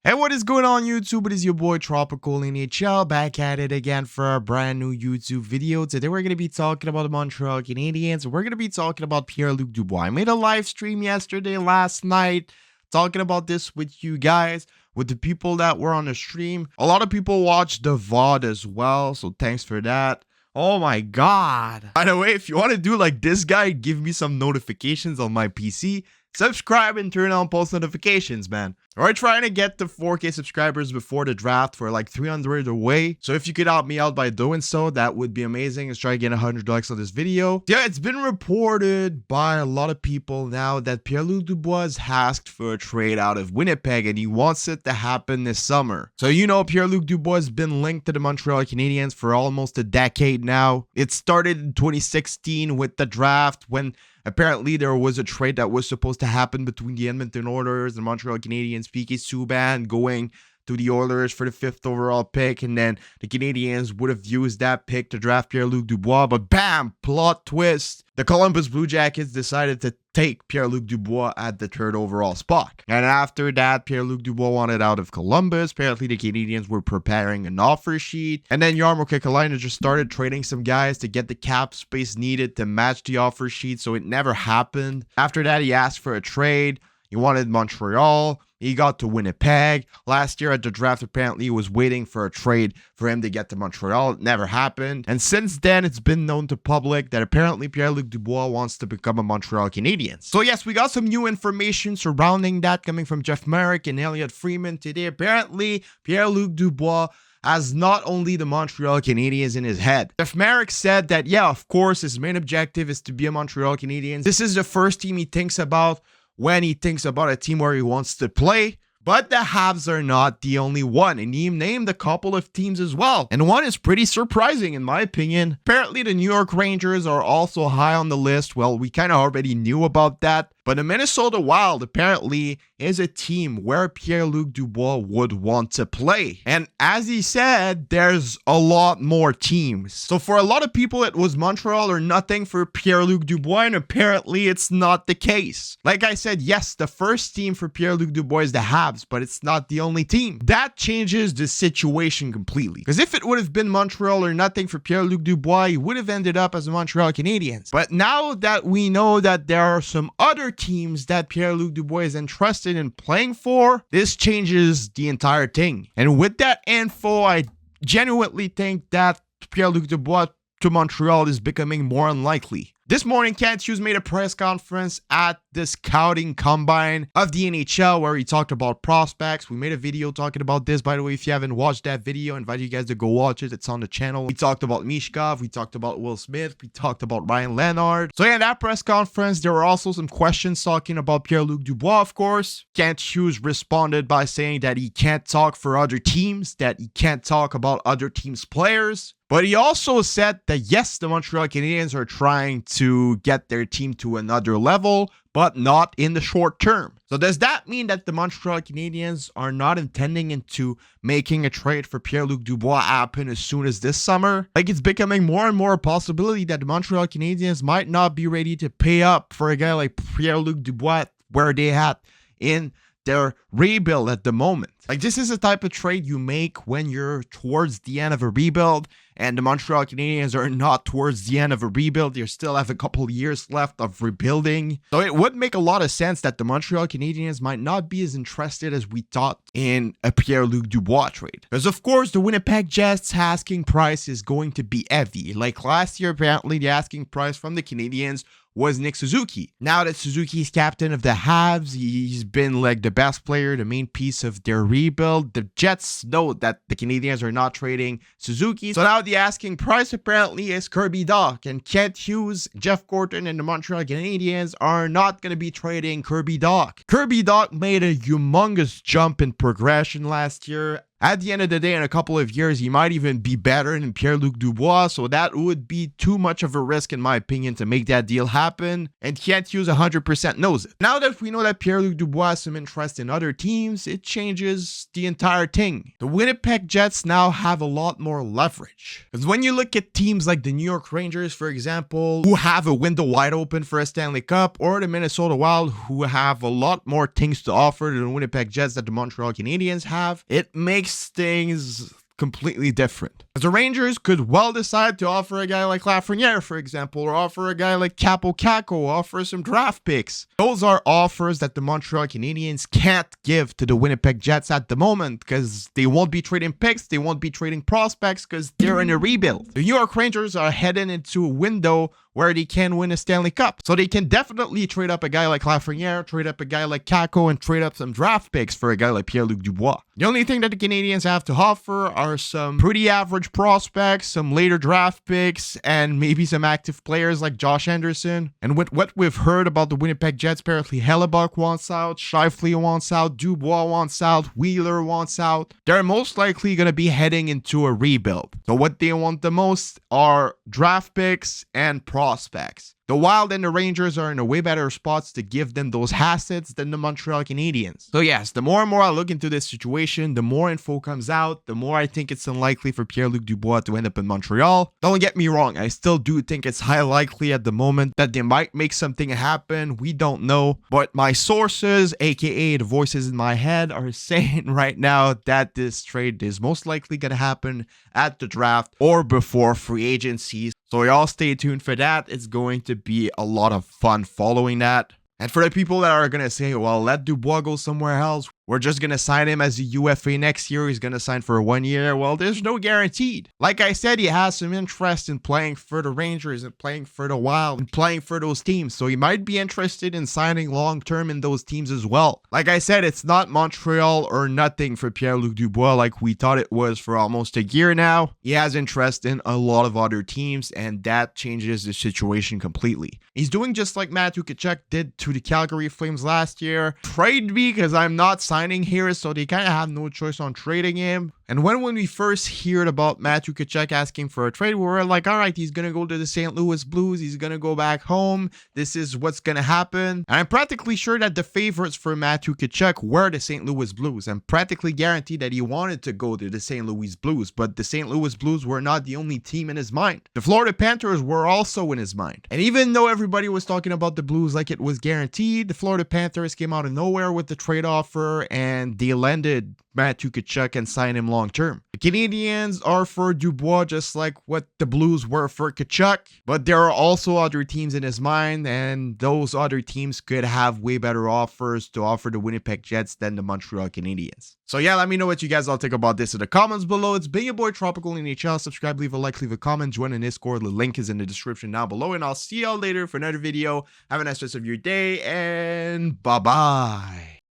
Hey, what is going on YouTube? It is your boy Tropical NHL back at it again for a brand new YouTube video. Today we're going to be talking about the Montreal Canadiens. We're going to be talking about Pierre-Luc Dubois. I made a live stream last night, talking about this with you guys, with the people that were on the stream. A lot of people watched the VOD as well, so thanks for that. Oh my god. By the way, if you want to do like this guy, give me some notifications on my PC. Subscribe and turn on post notifications, man. We're trying to get to 4K subscribers before the draft. For like 300 away. So if you could help me out by doing so, that would be amazing. Let's try to get 100 likes on this video. Yeah, it's been reported by a lot of people now that Pierre-Luc Dubois asked for a trade out of Winnipeg and he wants it to happen this summer. So you know Pierre-Luc Dubois has been linked to the Montreal Canadiens for almost a decade now. It started in 2016 with the draft when apparently there was a trade that was supposed to happen between the Edmonton Oilers and Montreal Canadiens. P.K. Subban going to the Oilers for the 5th overall pick, and then the Canadiens would have used that pick to draft Pierre-Luc Dubois, but bam, plot twist. The Columbus Blue Jackets decided to take Pierre-Luc Dubois at the 3rd overall spot. And after that, Pierre-Luc Dubois wanted out of Columbus. Apparently, the Canadiens were preparing an offer sheet. And then Jarmo Kekalainen just started trading some guys to get the cap space needed to match the offer sheet, so it never happened. After that, he asked for a trade. He wanted Montreal. He got to Winnipeg. Last year at the draft, apparently he was waiting for a trade for him to get to Montreal. It never happened. And since then, it's been known to public that apparently Pierre-Luc Dubois wants to become a Montreal Canadiens. So yes, we got some new information surrounding that coming from Jeff Marek and Elliot Freeman today. Apparently, Pierre-Luc Dubois has not only the Montreal Canadiens in his head. Jeff Marek said that, yeah, of course, his main objective is to be a Montreal Canadiens. This is the first team he thinks about when he thinks about a team where he wants to play. But the Habs are not the only one, and he named a couple of teams as well. And one is pretty surprising in my opinion. Apparently the New York Rangers are also high on the list. Well, we kind of already knew about that. But the Minnesota Wild apparently is a team where Pierre-Luc Dubois would want to play. And as he said, there's a lot more teams. So for a lot of people, it was Montreal or nothing for Pierre-Luc Dubois, and apparently it's not the case. Like I said, yes, the first team for Pierre-Luc Dubois is the Habs, but it's not the only team. That changes the situation completely. Because if it would have been Montreal or nothing for Pierre-Luc Dubois, he would have ended up as a Montreal Canadiens. But now that we know that there are some other teams that Pierre-Luc Dubois is interested in playing for, this changes the entire thing. And with that info, I genuinely think that Pierre-Luc Dubois to Montreal is becoming more unlikely. This morning, Kent Hughes made a press conference at the scouting combine of the NHL where he talked about prospects. We made a video talking about this. By the way, if you haven't watched that video, I invite you guys to go watch it. It's on the channel. We talked about Mishkov. We talked about Will Smith. We talked about Ryan Leonard. So yeah, that press conference, there were also some questions talking about Pierre-Luc Dubois, of course. Kent Hughes responded by saying that he can't talk for other teams, that he can't talk about other teams' players. But he also said that yes, the Montreal Canadiens are trying to get their team to another level, but not in the short term. So does that mean that the Montreal Canadiens are not intending into making a trade for Pierre-Luc Dubois happen as soon as this summer? Like, it's becoming more and more a possibility that the Montreal Canadiens might not be ready to pay up for a guy like Pierre-Luc Dubois where they had in their rebuild at the moment. Like, this is the type of trade you make when you're towards the end of a rebuild, and the Montreal Canadiens are not towards the end of a rebuild. They still have a couple years left of rebuilding. So it would make a lot of sense that the Montreal Canadiens might not be as interested as we thought in a Pierre-Luc Dubois trade. Because of course, the Winnipeg Jets asking price is going to be heavy. Like last year, apparently the asking price from the Canadiens was Nick Suzuki. Now that Suzuki's captain of the Habs, he's been like the best player, the main piece of their rebuild. The Jets know that the Canadiens are not trading Suzuki. So now the asking price apparently is Kirby Dach. And Kent Hughes, Jeff Gorton, and the Montreal Canadiens are not going to be trading Kirby Dach. Kirby Dach made a humongous jump in progression last year. At the end of the day, in a couple of years, he might even be better than Pierre-Luc Dubois, so that would be too much of a risk, in my opinion, to make that deal happen, and Can't Use 100% knows it. Now that we know that Pierre-Luc Dubois has some interest in other teams, it changes the entire thing. The Winnipeg Jets now have a lot more leverage. Because when you look at teams like the New York Rangers, for example, who have a window wide open for a Stanley Cup, or the Minnesota Wild, who have a lot more things to offer to the Winnipeg Jets that the Montreal Canadiens have, it makes things completely different. As the Rangers could well decide to offer a guy like Lafreniere, for example, or offer a guy like Kako, offer some draft picks. Those are offers that the Montreal Canadiens can't give to the Winnipeg Jets at the moment, because they won't be trading picks, they won't be trading prospects, because they're in a rebuild. The New York Rangers are heading into a window where they can win a Stanley Cup. So they can definitely trade up a guy like Lafreniere, trade up a guy like Kako, and trade up some draft picks for a guy like Pierre-Luc Dubois. The only thing that the Canadiens have to offer are some pretty average prospects, some later draft picks, and maybe some active players like Josh Anderson. And with what we've heard about the Winnipeg Jets, apparently Hellebuck wants out, Scheifele wants out, Dubois wants out, Wheeler wants out. They're most likely going to be heading into a rebuild. So what they want the most are draft picks and prospects. The Wild and the Rangers are in a way better spots to give them those assets than the Montreal Canadiens. So yes, the more and more I look into this situation, the more info comes out, the more I think it's unlikely for Pierre-Luc Dubois to end up in Montreal. Don't get me wrong, I still do think it's high likely at the moment that they might make something happen. We don't know. But my sources, aka the voices in my head, are saying right now that this trade is most likely going to happen at the draft or before free agency. So y'all stay tuned for that. It's going to be a lot of fun following that. And for the people that are going to say, well, let Dubois go somewhere else, we're just going to sign him as a UFA next year, he's going to sign for 1 year. Well, there's no guaranteed. Like I said, he has some interest in playing for the Rangers and playing for the Wild and playing for those teams. So he might be interested in signing long-term in those teams as well. Like I said, it's not Montreal or nothing for Pierre-Luc Dubois like we thought it was for almost a year now. He has interest in a lot of other teams, and that changes the situation completely. He's doing just like Matthew Tkachuk did to the Calgary Flames last year. Trade me because I'm not signing here, so they kind of have no choice on trading him. And when we first heard about Matthew Tkachuk asking for a trade, we were like, all right, he's going to go to the St. Louis Blues. He's going to go back home. This is what's going to happen. And I'm practically sure that the favorites for Matthew Tkachuk were the St. Louis Blues. I'm practically guaranteed that he wanted to go to the St. Louis Blues, but the St. Louis Blues were not the only team in his mind. The Florida Panthers were also in his mind. And even though everybody was talking about the Blues like it was guaranteed, the Florida Panthers came out of nowhere with the trade offer, and they landed Matthew Tkachuk and sign him long term. The Canadiens are for Dubois just like what the Blues were for Tkachuk, but there are also other teams in his mind, and those other teams could have way better offers to offer the Winnipeg Jets than the Montreal Canadiens. So yeah, let me know what you guys all think about this in the comments below. It's been your boy Tropical NHL. Subscribe, leave a like, leave a comment, join in Discord. The link is in the description down below, and I'll see y'all later for another video. Have a nice rest of your day, and bye-bye.